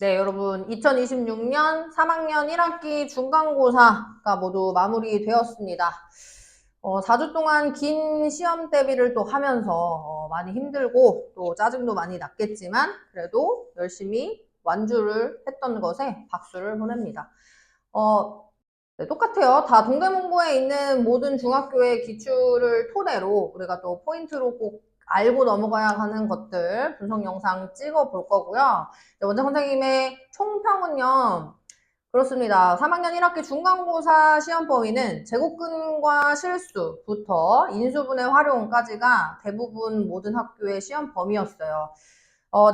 네, 여러분 2026년 3학년 1학기 중간고사가 모두 마무리되었습니다. 4주 동안 긴 시험 대비를 또 하면서 많이 힘들고 또 짜증도 많이 났겠지만 그래도 열심히 완주를 했던 것에 박수를 보냅니다. 네, 똑같아요. 다 동대문고에 있는 모든 중학교의 기출을 토대로 우리가 또 포인트로 꼭 알고 넘어가야 하는 것들 분석 영상 찍어 볼 거고요. 원장 선생님의 총평은요. 그렇습니다. 3학년 1학기 중간고사 시험 범위는 제곱근과 실수부터 인수분해 활용까지가 대부분 모든 학교의 시험 범위였어요.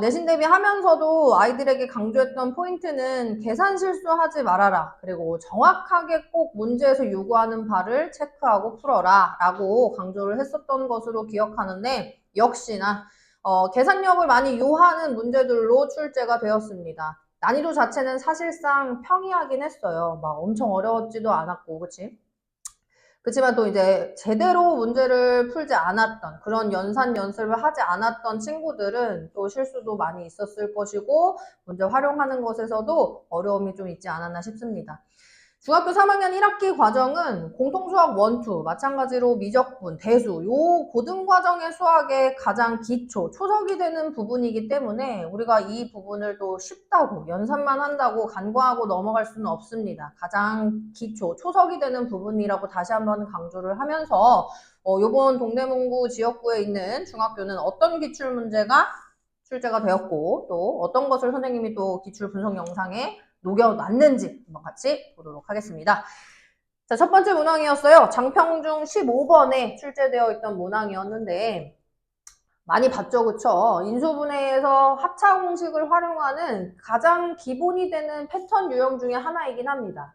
내신 대비하면서도 아이들에게 강조했던 포인트는 계산 실수하지 말아라. 그리고 정확하게 꼭 문제에서 요구하는 바를 체크하고 풀어라. 라고 강조를 했었던 것으로 기억하는데 역시나 계산력을 많이 요하는 문제들로 출제가 되었습니다. 난이도 자체는 사실상 평이하긴 했어요. 막 엄청 어려웠지도 않았고, 그치? 그렇지만 또 이제 제대로 문제를 풀지 않았던 그런 연산 연습을 하지 않았던 친구들은 또 실수도 많이 있었을 것이고 문제 활용하는 것에서도 어려움이 좀 있지 않았나 싶습니다. 중학교 3학년 1학기 과정은 공통수학 1, 2, 마찬가지로 미적분, 대수, 요 고등과정의 수학의 가장 기초, 초석이 되는 부분이기 때문에 우리가 이 부분을 또 쉽다고, 연산만 한다고 간과하고 넘어갈 수는 없습니다. 가장 기초, 초석이 되는 부분이라고 다시 한번 강조를 하면서 요번 동대문구 지역구에 있는 중학교는 어떤 기출문제가 출제가 되었고 또 어떤 것을 선생님이 또 기출 분석 영상에 녹여놨는지 한번 같이 보도록 하겠습니다. 자, 첫 번째 문항이었어요. 장평중 15번에 출제되어 있던 문항이었는데 많이 봤죠, 그쵸? 인수분해에서 합차 공식을 활용하는 가장 기본이 되는 패턴 유형 중에 하나이긴 합니다.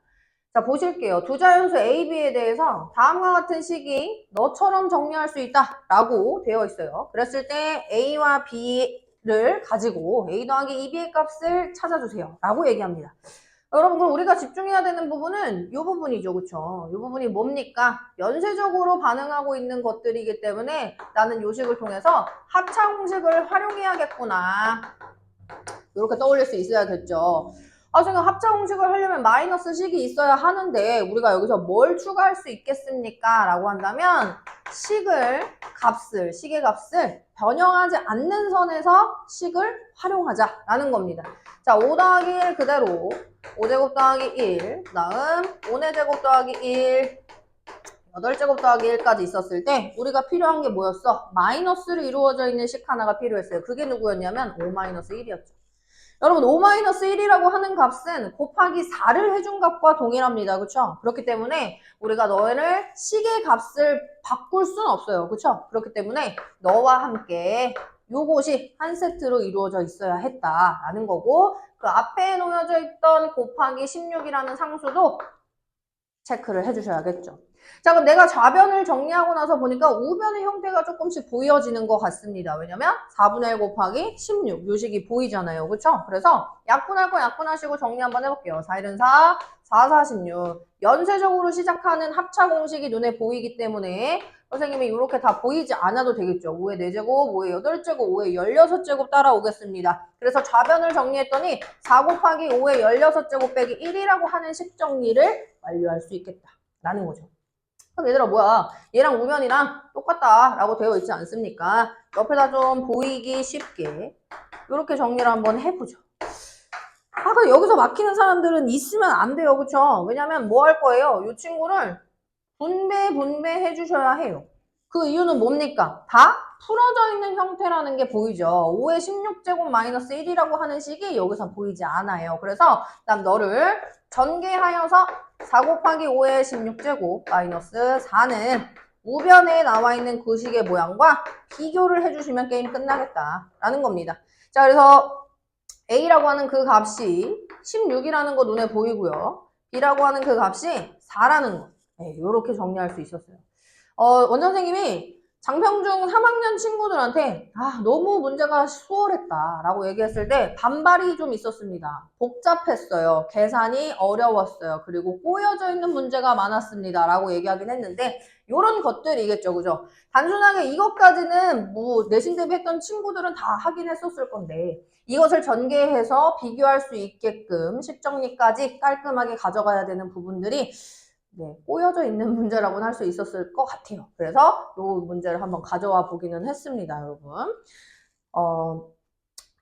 자, 보실게요. 두 자연수 A, B에 대해서 다음과 같은 식이 너처럼 정리할 수 있다 라고 되어 있어요. 그랬을 때 A와 B를 가지고 A 더하기 2B의 값을 찾아주세요 라고 얘기합니다. 여러분, 그럼 우리가 집중해야 되는 부분은 이 부분이죠. 그쵸? 이 부분이 뭡니까? 연쇄적으로 반응하고 있는 것들이기 때문에 나는 요식을 통해서 합차 공식을 활용해야겠구나. 이렇게 떠올릴 수 있어야겠죠. 선생님 합차 공식을 하려면 마이너스 식이 있어야 하는데 우리가 여기서 뭘 추가할 수 있겠습니까? 라고 한다면 식의 값을 변형하지 않는 선에서 식을 활용하자라는 겁니다. 자, 5 더하기 1 그대로 5제곱 더하기 1, 그 다음 5제곱 더하기 1, 8제곱 더하기 1까지 있었을 때 우리가 필요한 게 뭐였어? 마이너스로 이루어져 있는 식 하나가 필요했어요. 그게 누구였냐면 5-1이었죠. 여러분 5-1이라고 하는 값은 곱하기 4를 해준 값과 동일합니다. 그렇죠? 그렇기 때문에 우리가 너를 식의 값을 바꿀 수는 없어요. 그렇죠? 그렇기 때문에 너와 함께 요것이 한 세트로 이루어져 있어야 했다라는 거고 그 앞에 놓여져 있던 곱하기 16이라는 상수도 체크를 해주셔야겠죠. 자, 그럼 내가 좌변을 정리하고 나서 보니까 우변의 형태가 조금씩 보여지는 것 같습니다. 왜냐면 4분의 1 곱하기 16 요식이 보이잖아요. 그렇죠? 그래서 약분할 거 약분하시고 정리 한번 해볼게요. 4-1은 4, 4, 4, 16 연쇄적으로 시작하는 합차 공식이 눈에 보이기 때문에 선생님이 이렇게 다 보이지 않아도 되겠죠. 5의 4제곱, 5의 8제곱, 5의 16제곱 따라오겠습니다. 그래서 좌변을 정리했더니 4 곱하기 5의 16제곱 빼기 1이라고 하는 식 정리를 완료할 수 있겠다라는 거죠. 그럼 얘들아 뭐야 얘랑 우변이랑 똑같다 라고 되어 있지 않습니까? 옆에다 좀 보이기 쉽게 이렇게 정리를 한번 해보죠. 근데 여기서 막히는 사람들은 있으면 안 돼요. 그쵸? 왜냐면 뭐 할 거예요? 이 친구를 분배해 주셔야 해요. 그 이유는 뭡니까? 다 풀어져 있는 형태라는 게 보이죠. 5의 16제곱 마이너스 1이라고 하는 식이 여기서 보이지 않아요. 그래서 난 너를 전개하여서 4 곱하기 5의 16제곱 마이너스 4는 우변에 나와 있는 그 식의 모양과 비교를 해주시면 게임 끝나겠다라는 겁니다. 자, 그래서 A라고 하는 그 값이 16이라는 거 눈에 보이고요. B라고 하는 그 값이 4라는 거. 네, 이렇게 정리할 수 있었어요. 원장 선생님이 장평중 3학년 친구들한테 너무 문제가 수월했다 라고 얘기했을 때 반발이 좀 있었습니다. 복잡했어요. 계산이 어려웠어요. 그리고 꼬여져 있는 문제가 많았습니다 라고 얘기하긴 했는데 이런 것들이겠죠. 그죠? 단순하게 이것까지는 뭐 내신 대비 했던 친구들은 다 하긴 했었을 건데 이것을 전개해서 비교할 수 있게끔 식정리까지 깔끔하게 가져가야 되는 부분들이 꼬여져 있는 문제라고는 할 수 있었을 것 같아요. 그래서 이 문제를 한번 가져와 보기는 했습니다, 여러분.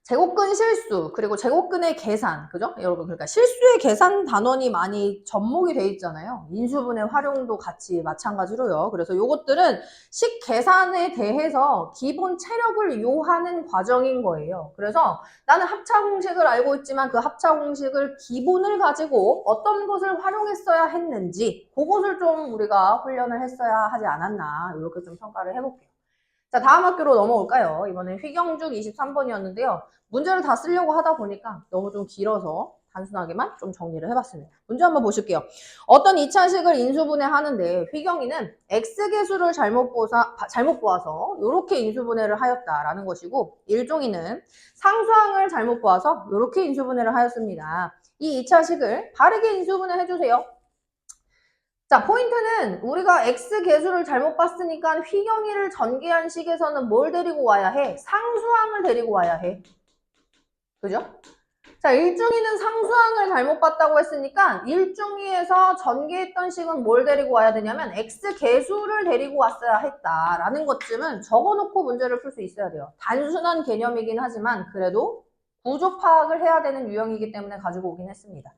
제곱근 실수, 그리고 제곱근의 계산, 그죠? 여러분, 그러니까 실수의 계산 단원이 많이 접목이 돼 있잖아요. 인수분해 활용도 같이 마찬가지로요. 그래서 요것들은 식 계산에 대해서 기본 체력을 요하는 과정인 거예요. 그래서 나는 합차 공식을 알고 있지만 그 합차 공식을 기본을 가지고 어떤 것을 활용했어야 했는지 그것을 좀 우리가 훈련을 했어야 하지 않았나 이렇게 좀 평가를 해볼게요. 자, 다음 학교로 넘어올까요? 이번엔 휘경중 23번이었는데요. 문제를 다 쓰려고 하다 보니까 너무 좀 길어서 단순하게만 좀 정리를 해봤습니다. 문제 한번 보실게요. 어떤 2차식을 인수분해 하는데 휘경이는 X개수를 잘못 보아서 이렇게 인수분해를 하였다라는 것이고 일종이는 상수항을 잘못 보아서 이렇게 인수분해를 하였습니다. 이 2차식을 바르게 인수분해 해주세요. 자, 포인트는 우리가 X개수를 잘못 봤으니까 휘경이를 전개한 식에서는 뭘 데리고 와야 해? 상수항을 데리고 와야 해. 그죠? 자, 일중이는 상수항을 잘못 봤다고 했으니까 일중이에서 전개했던 식은 뭘 데리고 와야 되냐면 X개수를 데리고 왔어야 했다라는 것쯤은 적어놓고 문제를 풀 수 있어야 돼요. 단순한 개념이긴 하지만 그래도 구조 파악을 해야 되는 유형이기 때문에 가지고 오긴 했습니다.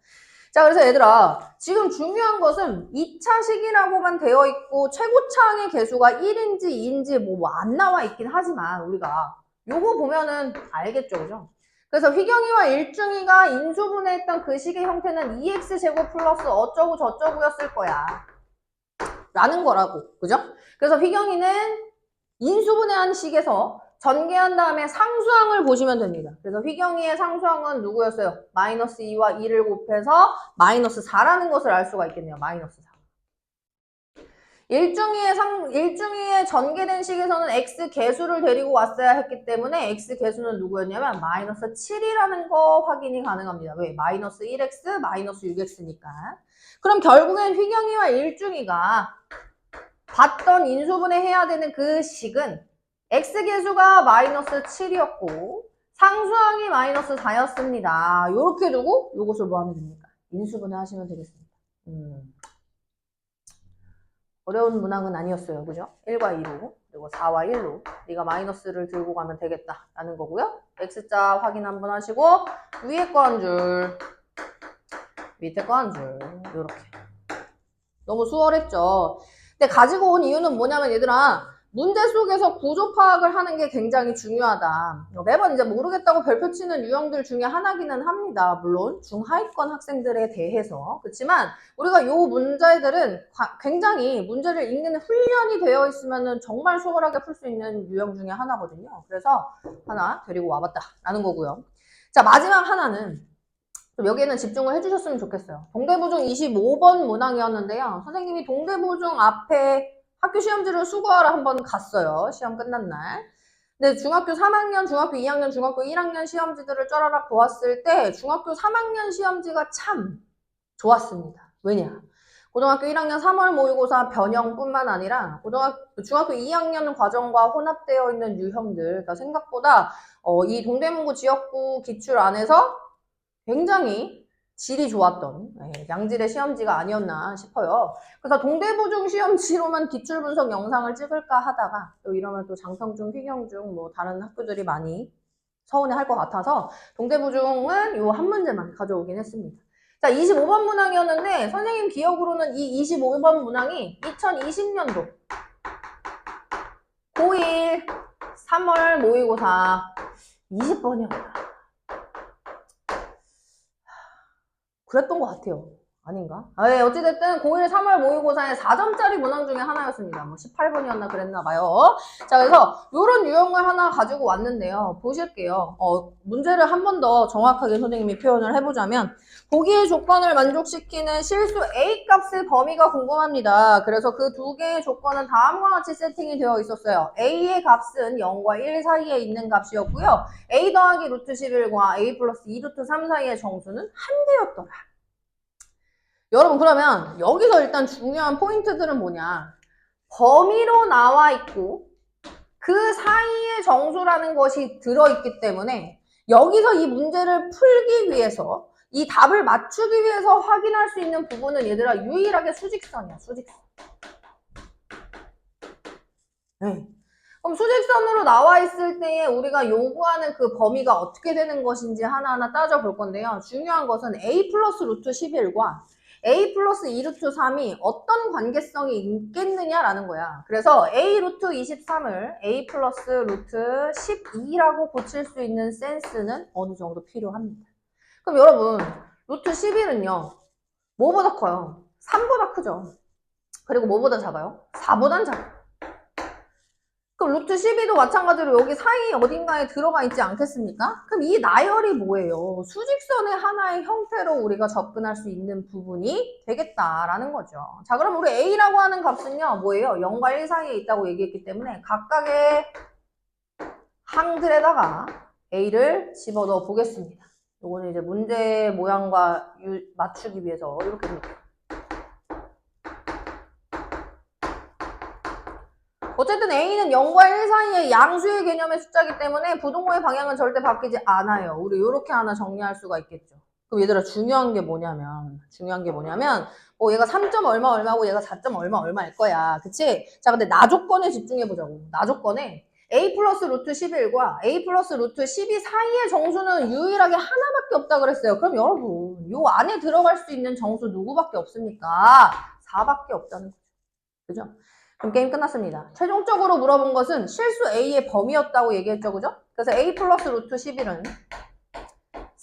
자, 그래서 얘들아, 지금 중요한 것은 2차식이라고만 되어 있고 최고차항의 개수가 1인지 2인지 뭐 안 나와 있긴 하지만 우리가 요거 보면은 알겠죠, 그죠? 그래서 휘경이와 일중이가 인수분해했던 그 식의 형태는 2x제곱 플러스 어쩌고 저쩌고였을 거야 라는 거라고, 그죠? 그래서 휘경이는 인수분해한 식에서 전개한 다음에 상수항을 보시면 됩니다. 그래서 휘경이의 상수항은 누구였어요? 마이너스 2와 2를 곱해서 마이너스 4라는 것을 알 수가 있겠네요. 마이너스 4. 일중이의 전개된 식에서는 x개수를 데리고 왔어야 했기 때문에 x개수는 누구였냐면 마이너스 7이라는 거 확인이 가능합니다. 왜? 마이너스 1x, 마이너스 6x니까. 그럼 결국엔 휘경이와 일중이가 봤던 인수분해 해야 되는 그 식은 x개수가 마이너스 7이었고 상수항이 마이너스 4였습니다. 요렇게 두고 요것을 뭐 하면 됩니까? 인수분해 하시면 되겠습니다. 어려운 문항은 아니었어요. 그죠? 1과 2로 그리고 4와 1로 네가 마이너스를 들고 가면 되겠다라는 거고요. x자 확인 한번 하시고 위에 거 한 줄, 밑에 거 한 줄 요렇게. 너무 수월했죠? 근데 가지고 온 이유는 뭐냐면 얘들아 문제 속에서 구조 파악을 하는 게 굉장히 중요하다. 매번 이제 모르겠다고 별표 치는 유형들 중에 하나기는 합니다. 물론 중하위권 학생들에 대해서. 그렇지만 우리가 요 문제들은 굉장히 문제를 읽는 훈련이 되어 있으면 정말 수월하게 풀 수 있는 유형 중에 하나거든요. 그래서 하나 데리고 와봤다라는 거고요. 자, 마지막 하나는 좀 여기에는 집중을 해주셨으면 좋겠어요. 동대부중 25번 문항이었는데요. 선생님이 동대부중 앞에 학교 시험지를 수거하러 한번 갔어요. 시험 끝난 날. 근데 중학교 3학년, 중학교 2학년, 중학교 1학년 시험지들을 쩌라락 보았을 때 중학교 3학년 시험지가 참 좋았습니다. 왜냐? 고등학교 1학년 3월 모의고사 변형뿐만 아니라 중학교 2학년 과정과 혼합되어 있는 유형들, 그러니까 생각보다 이 동대문구 지역구 기출 안에서 굉장히 질이 좋았던 양질의 시험지가 아니었나 싶어요. 그래서 동대부중 시험지로만 기출 분석 영상을 찍을까 하다가 또 이러면 또 장평중, 휘경중 뭐 다른 학교들이 많이 서운해할 것 같아서 동대부중은 요 한 문제만 가져오긴 했습니다. 자, 25번 문항이었는데 선생님 기억으로는 이 25번 문항이 2020년도 고1 3월 모의고사 20번이었다. 그랬던 것 같아요. 아닌가? 예, 어찌됐든 고1 3월 모의고사의 4점짜리 문항 중에 하나였습니다. 뭐 18번이었나 그랬나 봐요. 자, 그래서 요런 유형을 하나 가지고 왔는데요. 보실게요. 문제를 한 번 더 정확하게 선생님이 표현을 해보자면 보기의 조건을 만족시키는 실수 A 값의 범위가 궁금합니다. 그래서 그 두 개의 조건은 다음과 같이 세팅이 되어 있었어요. A의 값은 0과 1 사이에 있는 값이었고요. A 더하기 루트 11과 A 플러스 2 루트 3 사이의 정수는 한 개였더라. 여러분 그러면 여기서 일단 중요한 포인트들은 뭐냐? 범위로 나와 있고 그 사이에 정수라는 것이 들어있기 때문에 여기서 이 문제를 풀기 위해서 이 답을 맞추기 위해서 확인할 수 있는 부분은 얘들아 유일하게 수직선이야. 수직선. 네. 그럼 수직선으로 나와 있을 때에 우리가 요구하는 그 범위가 어떻게 되는 것인지 하나하나 따져볼 건데요. 중요한 것은 A 플러스 루트 11과 A 플러스 2 루트 3이 어떤 관계성이 있겠느냐라는 거야. 그래서 A 루트 23을 A 플러스 루트 12라고 고칠 수 있는 센스는 어느 정도 필요합니다. 그럼 여러분, 루트 11은요, 뭐보다 커요? 3보다 크죠. 그리고 뭐보다 작아요? 4보단 작아요. 그럼 루트 12도 마찬가지로 여기 사이 어딘가에 들어가 있지 않겠습니까? 그럼 이 나열이 뭐예요? 수직선의 하나의 형태로 우리가 접근할 수 있는 부분이 되겠다라는 거죠. 자, 그럼 우리 A라고 하는 값은요, 뭐예요? 0과 1 사이에 있다고 얘기했기 때문에 각각의 항들에다가 A를 집어넣어 보겠습니다. 이거는 이제 문제 모양과 맞추기 위해서 이렇게 됩니다. 어쨌든 A는 0과 1 사이의 양수의 개념의 숫자이기 때문에 부동호의 방향은 절대 바뀌지 않아요. 우리 이렇게 하나 정리할 수가 있겠죠. 그럼 얘들아 중요한 게 뭐냐면 얘가 3점 얼마 얼마고 얘가 4점 얼마 얼마일 거야. 그치? 자, 근데 나 조건에 집중해보자고. 나 조건에 A 플러스 루트 11과 A 플러스 루트 12 사이의 정수는 유일하게 하나밖에 없다 그랬어요. 그럼 여러분 요 안에 들어갈 수 있는 정수 누구밖에 없습니까? 4밖에 없다는 거죠. 그죠? 그럼 게임 끝났습니다. 최종적으로 물어본 것은 실수 A의 범위였다고 얘기했죠. 그죠? 그래서 A 플러스 루트 11은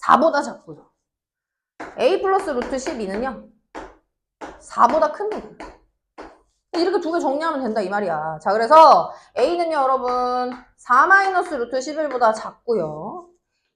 4보다 작고요. A 플러스 루트 12는요. 4보다 큽니다. 이렇게 두 개 정리하면 된다 이 말이야. 자, 그래서 A는요 여러분 4 마이너스 루트 11보다 작고요.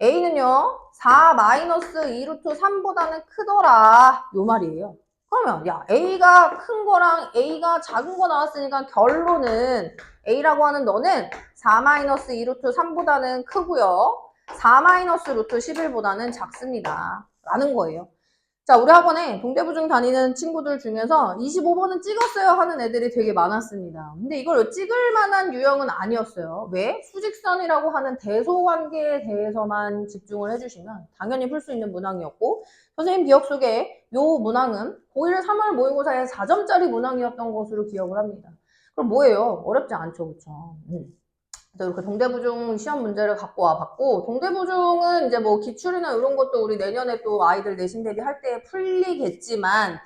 A는요 4 마이너스 2 루트 3보다는 크더라 요 말이에요. 그러면 야 A가 큰 거랑 A가 작은 거 나왔으니까 결론은 A라고 하는 너는 4 마이너스 2 루트 3보다는 크고요. 4 마이너스 루트 11보다는 작습니다. 라는 거예요. 자, 우리 학원에 동대부중 다니는 친구들 중에서 25번은 찍었어요 하는 애들이 되게 많았습니다. 근데 이걸 찍을 만한 유형은 아니었어요. 왜? 수직선이라고 하는 대소관계에 대해서만 집중을 해주시면 당연히 풀 수 있는 문항이었고 선생님 기억 속에 요 문항은 고1 3월 모의고사의 4점짜리 문항이었던 것으로 기억을 합니다. 그럼 뭐예요? 어렵지 않죠, 그쵸? 이렇게 동대부중 시험 문제를 갖고 와봤고 동대부중은 이제 뭐 기출이나 이런 것도 우리 내년에 또 아이들 내신 대비 할 때 풀리겠지만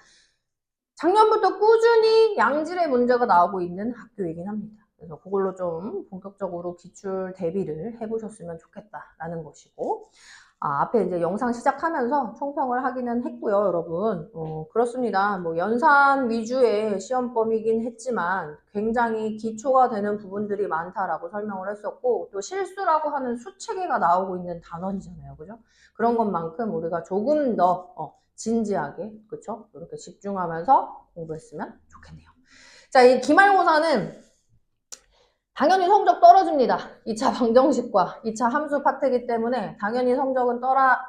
작년부터 꾸준히 양질의 문제가 나오고 있는 학교이긴 합니다. 그래서 그걸로 좀 본격적으로 기출 대비를 해보셨으면 좋겠다라는 것이고 앞에 이제 영상 시작하면서 총평을 하기는 했고요, 여러분. 그렇습니다. 뭐 연산 위주의 시험범이긴 했지만 굉장히 기초가 되는 부분들이 많다라고 설명을 했었고 또 실수라고 하는 수체계가 나오고 있는 단원이잖아요, 그죠? 그런 것만큼 우리가 조금 더 진지하게, 그쵸? 이렇게 집중하면서 공부했으면 좋겠네요. 자, 이 기말고사는 당연히 성적 떨어집니다. 2차 방정식과 2차 함수 파트이기 때문에 당연히 성적은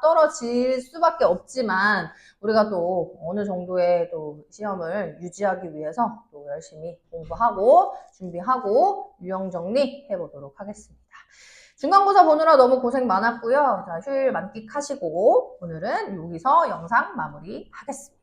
떨어질 수밖에 없지만 우리가 또 어느 정도의 또 시험을 유지하기 위해서 또 열심히 공부하고 준비하고 유형 정리 해보도록 하겠습니다. 중간고사 보느라 너무 고생 많았고요. 자, 휴일 만끽하시고 오늘은 여기서 영상 마무리하겠습니다.